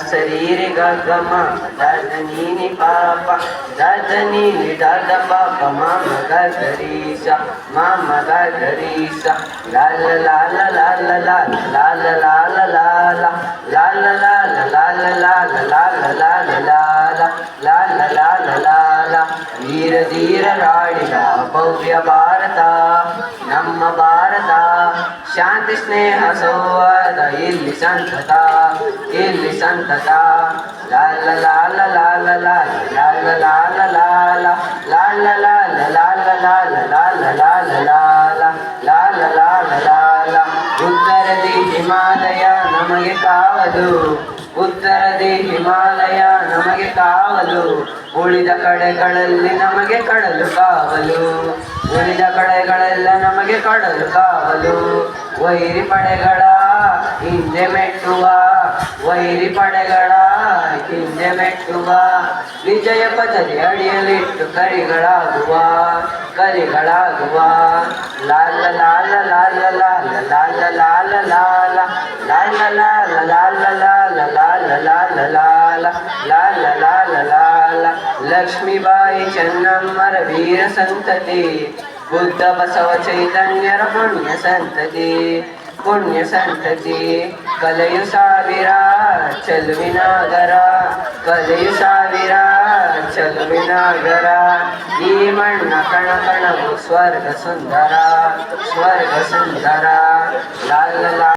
ಸರಿ ಗ ಗ ಮ ದ ನೀ ನಿ ಪಾಪ ದ ನೀ ನಿ ದ ಪಾಪ ಮ ಗ ಗರಿ ಸ ಮ ಗ ಗರಿ ಸ ಲಾ ಲ ಲಾ ಲ ಲಾ ಲ ಲಾ ಲಾ ಲ ಲಾ ಲ ಲಾ ಲ ಲಾ ಲ ಲಾ ಲ ಲಾ ಲ ಲಾ ಲ ಲಾ ಲ ಲಾ ಲ ಲಾ ಲ ಲಾ ಲ ಲಾ ಲ ಲಾ ಲ ಧೀರ ಧೀರ ರಾಡಿದ ಭವ್ಯ ಭಾರತ ನಮ್ಮ ಭಾರತ ಶಾಂತಿ ಸ್ನೇಹ ಸೌಹಾರ್ದ ಇಲ್ಲಿ ಸಂತತ ಇಲ್ಲಿ ಸಂತತ ಲಾಲ ಲಾಲ ಲಾಲ ಲಾಲ ಲಾಲ ಲಾಲ ಲಾಲ ಲಾಲ ಲಾಲ ಲಾಲ ಲಾಲ ಲಾಲ ಲಾಲ ಲಾಲ ಲಾಲ ಲಾಲ ಉತ್ತರದಿ ಹಿಮಾಲಯ ನಮಗೆ ಕಾವಲು ಉತ್ತರದಿ ಹಿಮಾಲಯ ನಮಗೆ ಕಾವಲು ಉಳಿದ ಕಡೆಗಳಲ್ಲಿ ನಮಗೆ ಕಡಲು ಕಾವಲು ಉಳಿದ ಕಡೆಗಳೆಲ್ಲ ನಮಗೆ ಕಡಲು ಕಾವಲು ವೈರಿ ಪಡೆಗಳ ಹಿಂದೆ ಮೆಟ್ಟುವ ವೈರಿ ಪಡೆಗಳ ಹಿಂದೆ ಮೆಟ್ಟುವ ವಿಜಯ ಪದವಿ ಅಡಿಯಲಿಟ್ಟು ಕರಿಗಳಾಗುವ ಲಾಲ ಲಾಲ ಲಾಲ ಲಾಲ ಲಾಲ ಲಾಲ ಲಾಲ ಲಾಲ ಲಾಲ ಲಾಲ ಲಾಲ ಲಾಲ ಲಾಲ ಲಾಲ ಲಾಲ ಲಾಲ ಲಾಲ ಲಕ್ಷ್ಮೀಬಾಯಿ ಚೆನ್ನಮ್ಮರ ವೀರ ಸಂತತಿ ಬುದ್ಧ ಬಸವ ಚೈತನ್ಯರ ಪುಣ್ಯ ಸಂತತಿ ಕಲೆಯು ಸಾವಿರ ಚೆಲುವಿನಾಗರ ಕಲೆಯು ಸಾವಿರ ಚೆಲುವಿನಾಗರ ಈ ಮಣ್ಣ ಕಣ ಕಣವು ಸ್ವರ್ಗ ಸುಂದರ ಲಾಲ